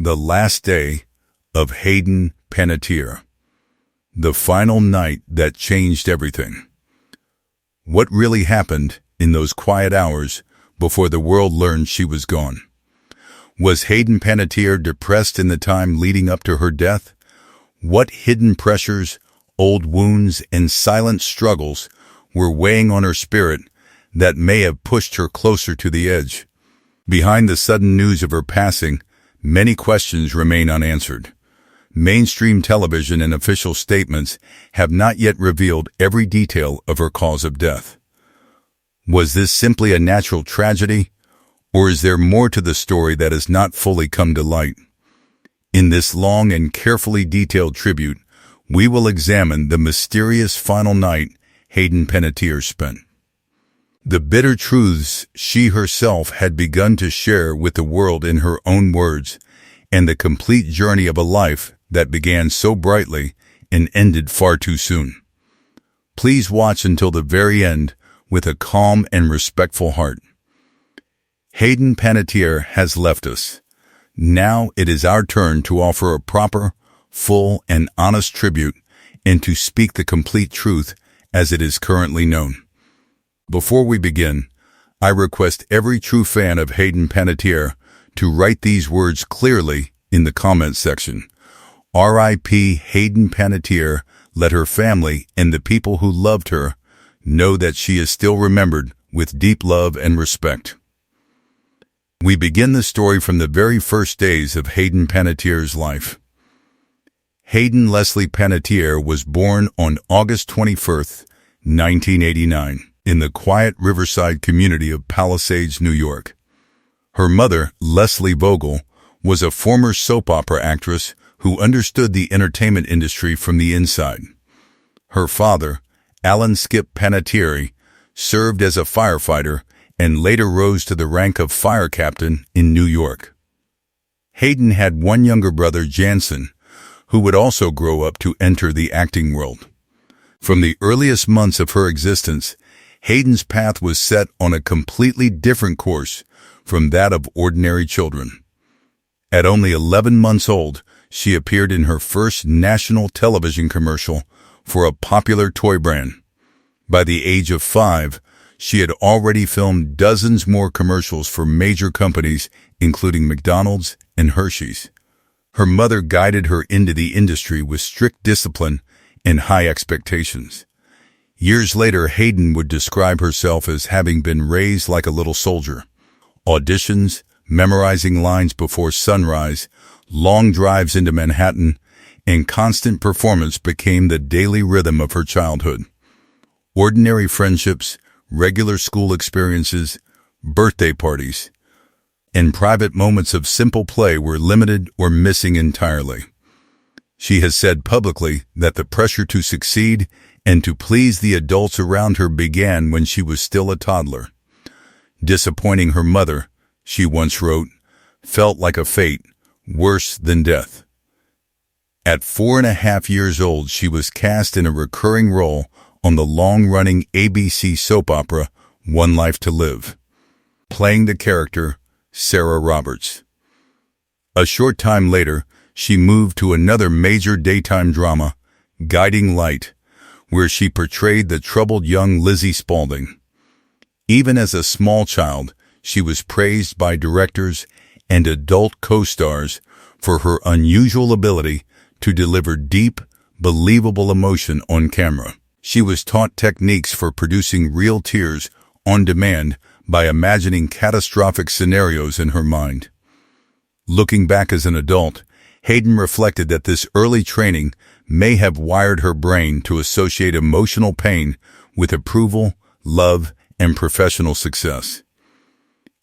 The Last Day of Hayden Panettiere. The final night that changed everything. What really happened in those quiet hours before the world learned she was gone? Was Hayden Panettiere depressed in the time leading up to her death? What hidden pressures, old wounds, and silent struggles were weighing on her spirit that may have pushed her closer to the edge? Behind the sudden news of her passing, many questions remain unanswered. Mainstream television and official statements have not yet revealed every detail of her cause of death. Was this simply a natural tragedy, or is there more to the story that has not fully come to light? In this long and carefully detailed tribute, we will examine the mysterious final night Hayden Panettiere spent. The bitter truths she herself had begun to share with the world in her own words, and the complete journey of a life that began so brightly and ended far too soon. Please watch until the very end with a calm and respectful heart. Hayden Panettiere has left us. Now it is our turn to offer a proper, full, and honest tribute and to speak the complete truth as it is currently known. Before we begin, I request every true fan of Hayden Panettiere to write these words clearly in the comments section. R.I.P. Hayden Panettiere. Let her family and the people who loved her know that she is still remembered with deep love and respect. We begin the story from the very first days of Hayden Panettiere's life. Hayden Leslie Panettiere was born on August 21st, 1989, in the quiet riverside community of Palisades, New York. Her mother, Leslie Vogel, was a former soap opera actress who understood the entertainment industry from the inside. Her father, Alan Skip Panettiere, served as a firefighter and later rose to the rank of fire captain in New York. Hayden had one younger brother, Jansen, who would also grow up to enter the acting world. From the earliest months of her existence, Hayden's path was set on a completely different course from that of ordinary children. At only 11 months old, she appeared in her first national television commercial for a popular toy brand. By the age of 5, she had already filmed dozens more commercials for major companies, including McDonald's and Hershey's. Her mother guided her into the industry with strict discipline and high expectations. Years later, Hayden would describe herself as having been raised like a little soldier. Auditions, memorizing lines before sunrise, long drives into Manhattan, and constant performance became the daily rhythm of her childhood. Ordinary friendships, regular school experiences, birthday parties, and private moments of simple play were limited or missing entirely. She has said publicly that the pressure to succeed and to please the adults around her began when she was still a toddler. Disappointing her mother, she once wrote, felt like a fate worse than death. At 4.5 years old, she was cast in a recurring role on the long-running ABC soap opera One Life to Live, playing the character Sarah Roberts. A short time later, she moved to another major daytime drama, Guiding Light, where she portrayed the troubled young Lizzie Spaulding. Even as a small child, she was praised by directors and adult co-stars for her unusual ability to deliver deep, believable emotion on camera. She was taught techniques for producing real tears on demand by imagining catastrophic scenarios in her mind. Looking back as an adult, Hayden reflected that this early training may have wired her brain to associate emotional pain with approval, love, and professional success.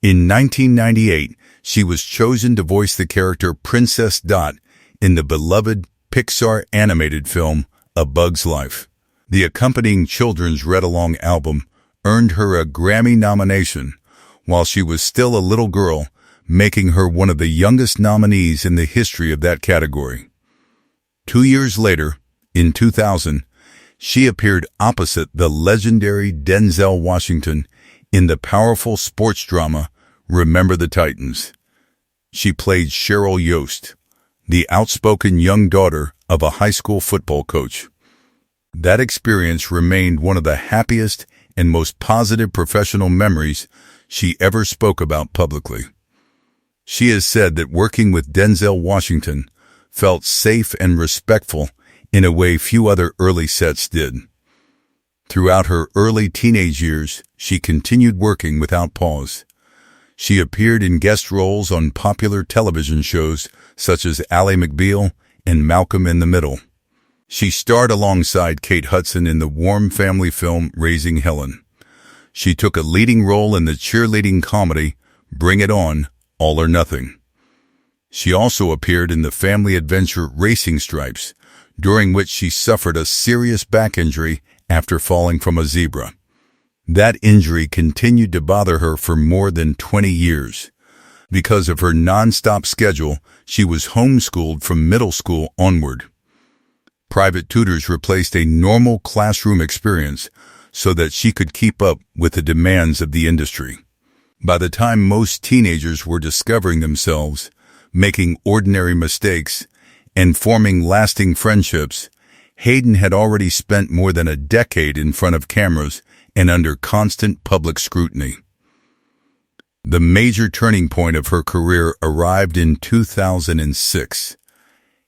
In 1998, she was chosen to voice the character Princess Dot in the beloved Pixar animated film A Bug's Life. The accompanying children's read-along album earned her a Grammy nomination while she was still a little girl, making her one of the youngest nominees in the history of that category. 2 years later, in 2000, she appeared opposite the legendary Denzel Washington in the powerful sports drama Remember the Titans. She played Cheryl Yost, the outspoken young daughter of a high school football coach. That experience remained one of the happiest and most positive professional memories she ever spoke about publicly. She has said that working with Denzel Washington felt safe and respectful in a way few other early sets did. Throughout her early teenage years, she continued working without pause. She appeared in guest roles on popular television shows such as Ally McBeal and Malcolm in the Middle. She starred alongside Kate Hudson in the warm family film Raising Helen. She took a leading role in the cheerleading comedy Bring It On, All or Nothing. She also appeared in the family adventure Racing Stripes, during which she suffered a serious back injury after falling from a zebra. That injury continued to bother her for more than 20 years. Because of her non-stop schedule, she was homeschooled from middle school onward. Private tutors replaced a normal classroom experience so that she could keep up with the demands of the industry. By the time most teenagers were discovering themselves, making ordinary mistakes, and forming lasting friendships, Hayden had already spent more than a decade in front of cameras and under constant public scrutiny. The major turning point of her career arrived in 2006.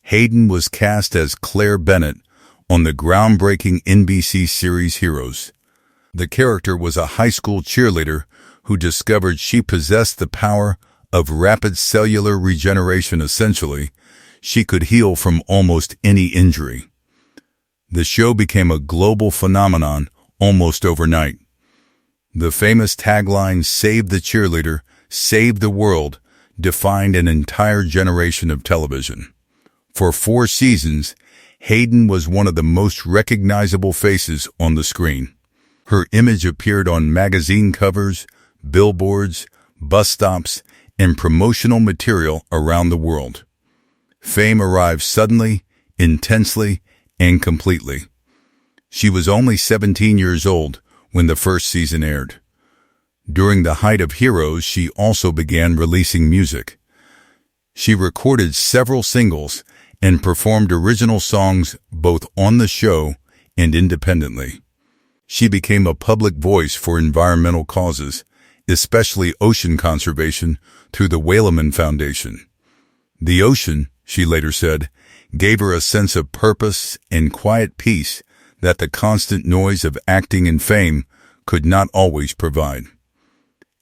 Hayden was cast as Claire Bennett on the groundbreaking NBC series Heroes. The character was a high school cheerleader who discovered she possessed the power of rapid cellular regeneration. Essentially, she could heal from almost any injury. The show became a global phenomenon almost overnight. The famous tagline, "Save the cheerleader, save the world," defined an entire generation of television. For 4 seasons, Hayden was one of the most recognizable faces on the screen. Her image appeared on magazine covers, billboards, bus stops, and promotional material around the world. Fame arrived suddenly, intensely, and completely. She was only 17 years old when the first season aired. During the height of Heroes, she also began releasing music. She recorded several singles and performed original songs both on the show and independently. She became a public voice for environmental causes, especially ocean conservation, through the Whaleman Foundation. The ocean, she later said, gave her a sense of purpose and quiet peace that the constant noise of acting and fame could not always provide.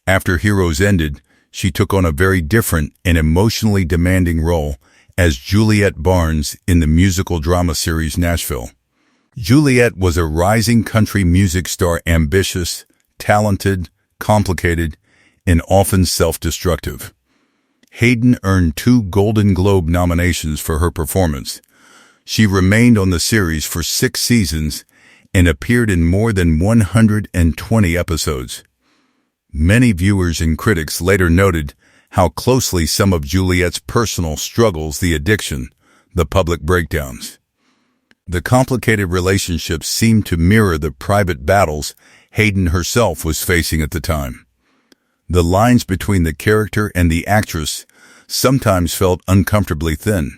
After Heroes ended, she took on a very different and emotionally demanding role as Juliet Barnes in the musical drama series Nashville. Juliet was a rising country music star, ambitious, talented, complicated, and often self-destructive. Hayden earned 2 Golden Globe nominations for her performance. She remained on the series for 6 seasons and appeared in more than 120 episodes. Many viewers and critics later noted how closely some of Juliet's personal struggles, the addiction, the public breakdowns. The complicated relationships seemed to mirror the private battles Hayden herself was facing at the time. The lines between the character and the actress sometimes felt uncomfortably thin.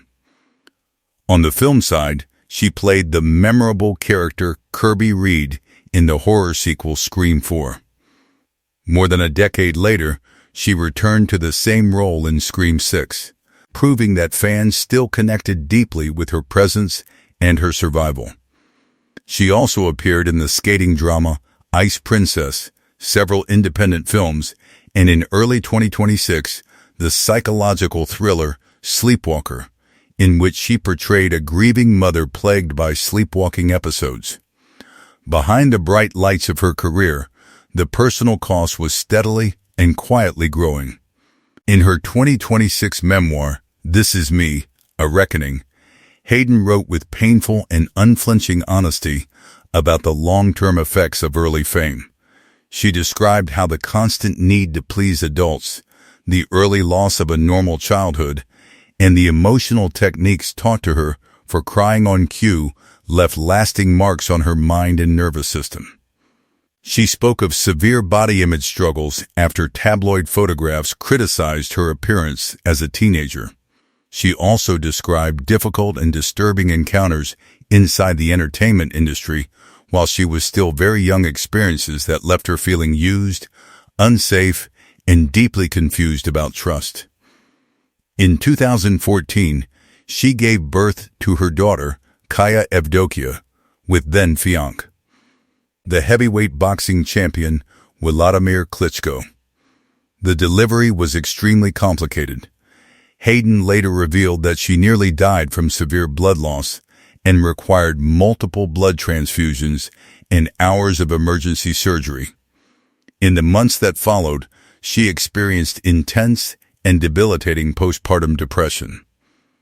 On the film side, she played the memorable character Kirby Reed in the horror sequel Scream 4. More than a decade later, she returned to the same role in Scream 6, proving that fans still connected deeply with her presence and her survival. She also appeared in the skating drama Ice Princess, several independent films, and in early 2026, the psychological thriller Sleepwalker, in which she portrayed a grieving mother plagued by sleepwalking episodes. Behind the bright lights of her career, the personal cost was steadily and quietly growing. In her 2026 memoir, This Is Me, A Reckoning, Hayden wrote with painful and unflinching honesty about the long-term effects of early fame. She described how the constant need to please adults, the early loss of a normal childhood, and the emotional techniques taught to her for crying on cue left lasting marks on her mind and nervous system. She spoke of severe body image struggles after tabloid photographs criticized her appearance as a teenager. She also described difficult and disturbing encounters inside the entertainment industry while she was still very young, experiences that left her feeling used, unsafe, and deeply confused about trust. In 2014, she gave birth to her daughter, Kaya Evdokia, with then fiancé, the heavyweight boxing champion Wladimir Klitschko. The delivery was extremely complicated. Hayden later revealed that she nearly died from severe blood loss and required multiple blood transfusions and hours of emergency surgery. In the months that followed, she experienced intense and debilitating postpartum depression.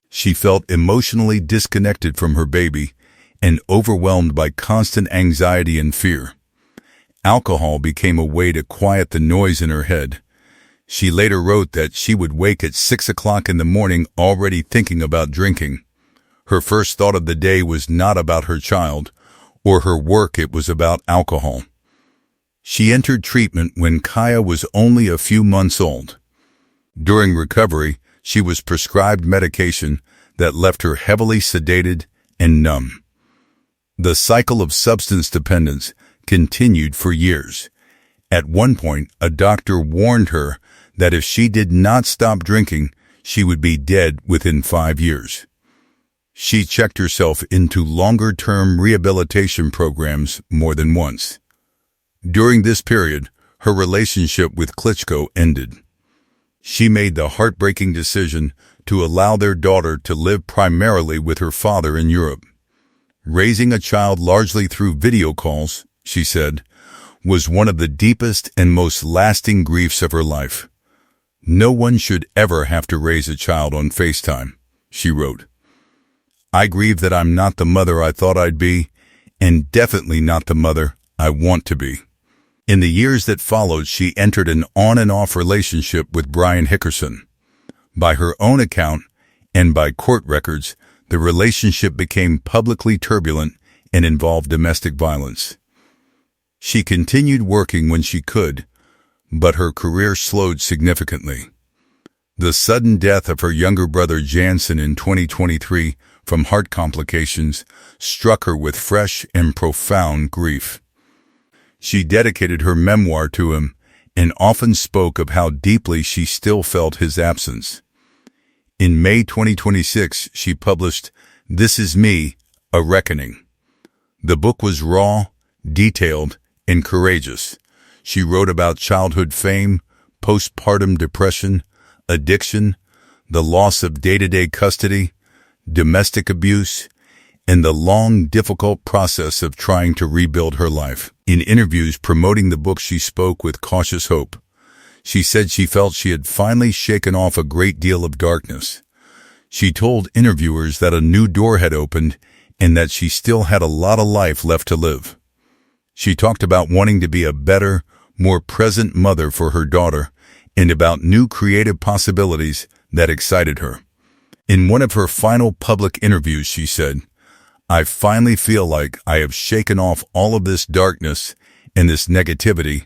She felt emotionally disconnected from her baby and overwhelmed by constant anxiety and fear. Alcohol became a way to quiet the noise in her head. She later wrote that she would wake at 6 o'clock in the morning already thinking about drinking. Her first thought of the day was not about her child or her work, it was about alcohol. She entered treatment when Kaya was only a few months old. During recovery, she was prescribed medication that left her heavily sedated and numb. The cycle of substance dependence continued for years. At one point, a doctor warned her that if she did not stop drinking, she would be dead within 5 years. She checked herself into longer-term rehabilitation programs more than once. During this period, her relationship with Klitschko ended. She made the heartbreaking decision to allow their daughter to live primarily with her father in Europe. Raising a child largely through video calls, she said, was one of the deepest and most lasting griefs of her life. No one should ever have to raise a child on FaceTime, she wrote. I grieve that I'm not the mother I thought I'd be, and definitely not the mother I want to be. In the years that followed, she entered an on and off relationship with Brian Hickerson. By her own account, and by court records, the relationship became publicly turbulent and involved domestic violence. She continued working when she could, but her career slowed significantly. The sudden death of her younger brother Jansen in 2023 from heart complications struck her with fresh and profound grief. She dedicated her memoir to him and often spoke of how deeply she still felt his absence. In May 2026, she published This Is Me, A Reckoning. The book was raw, detailed, and courageous. She wrote about childhood fame, postpartum depression, addiction, the loss of day-to-day custody, domestic abuse, and the long, difficult process of trying to rebuild her life. In interviews promoting the book, she spoke with cautious hope. She said she felt she had finally shaken off a great deal of darkness. She told interviewers that a new door had opened and that she still had a lot of life left to live. She talked about wanting to be a better, more present mother for her daughter and about new creative possibilities that excited her. In one of her final public interviews, she said, I finally feel like I have shaken off all of this darkness and this negativity.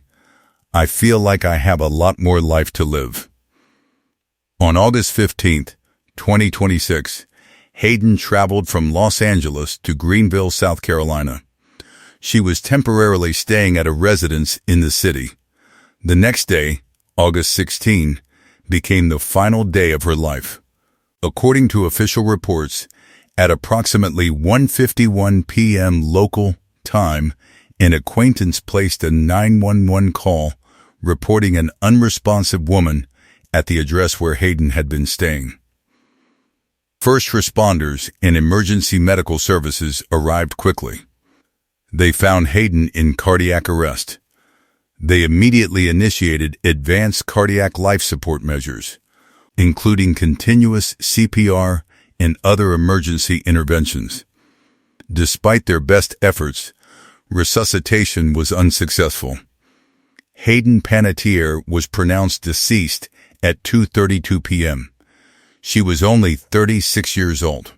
I feel like I have a lot more life to live. On August 15th, 2026, Hayden traveled from Los Angeles to Greenville, South Carolina. She was temporarily staying at a residence in the city. The next day, August 16, became the final day of her life. According to official reports, at approximately 1:51 p.m. local time, an acquaintance placed a 911 call reporting an unresponsive woman at the address where Hayden had been staying. First responders and emergency medical services arrived quickly. They found Hayden in cardiac arrest. They immediately initiated advanced cardiac life support measures, including continuous CPR and other emergency interventions. Despite their best efforts, resuscitation was unsuccessful. Hayden Panettiere was pronounced deceased at 2:32 p.m. She was only 36 years old.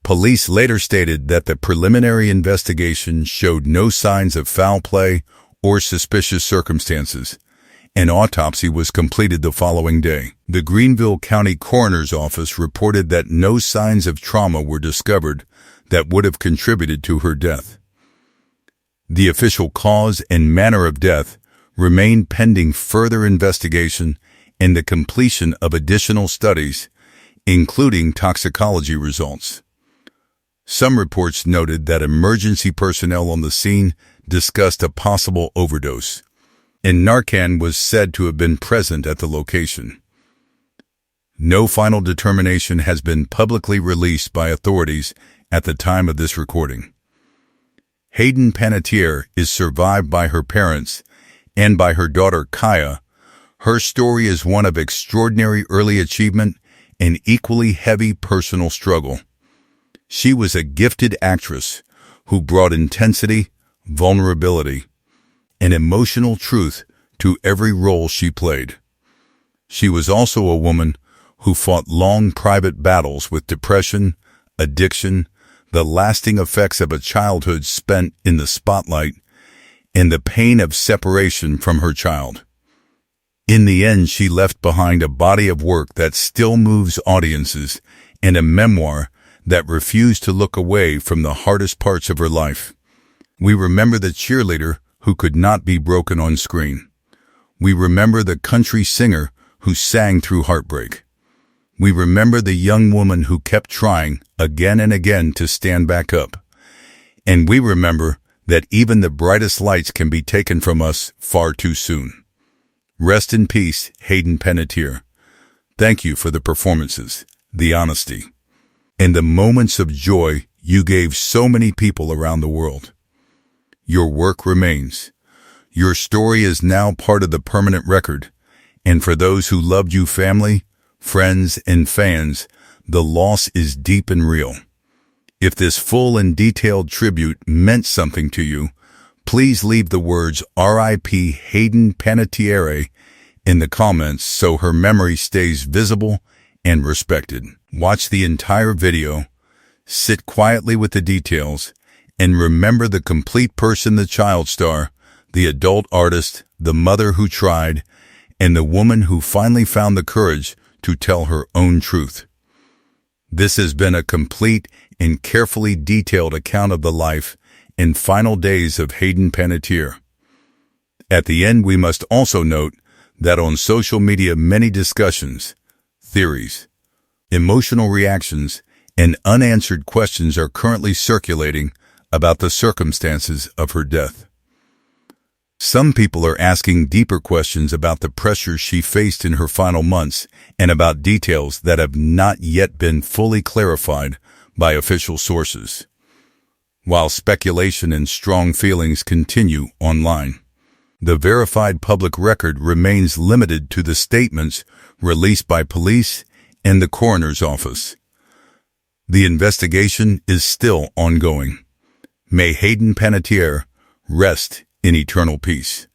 Police later stated that the preliminary investigation showed no signs of foul play or suspicious circumstances. An autopsy was completed the following day. The Greenville County Coroner's Office reported that no signs of trauma were discovered that would have contributed to her death. The official cause and manner of death remain pending further investigation and the completion of additional studies, including toxicology results. Some reports noted that emergency personnel on the scene discussed a possible overdose, and Narcan was said to have been present at the location. No final determination has been publicly released by authorities at the time of this recording. Hayden Panettiere is survived by her parents and by her daughter Kaya. Her story is one of extraordinary early achievement and equally heavy personal struggle. She was a gifted actress who brought intensity, vulnerability, and emotional truth to every role she played. She was also a woman who fought long private battles with depression, addiction, the lasting effects of a childhood spent in the spotlight, and the pain of separation from her child. In the end, she left behind a body of work that still moves audiences and a memoir that refused to look away from the hardest parts of her life. We remember the cheerleader who could not be broken on screen. We remember the country singer who sang through heartbreak. We remember the young woman who kept trying again and again to stand back up. And we remember that even the brightest lights can be taken from us far too soon. Rest in peace, Hayden Panettiere. Thank you for the performances, the honesty, and the moments of joy you gave so many people around the world. Your work remains. Your story is now part of the permanent record, and for those who loved you, family, friends, and fans, the loss is deep and real. If this full and detailed tribute meant something to you, please leave the words R.I.P. Hayden Panettiere in the comments so her memory stays visible and respected. Watch the entire video, sit quietly with the details, and remember the complete person, the child star, the adult artist, the mother who tried, and the woman who finally found the courage to tell her own truth. This has been a complete and carefully detailed account of the life and final days of Hayden Panettiere. At the end, we must also note that on social media many discussions, theories, emotional reactions, and unanswered questions are currently circulating about the circumstances of her death. Some people are asking deeper questions about the pressures she faced in her final months and about details that have not yet been fully clarified by official sources, while speculation and strong feelings continue online. The verified public record remains limited to the statements released by police and the coroner's office. The investigation is still ongoing. May Hayden Panettiere rest in eternal peace.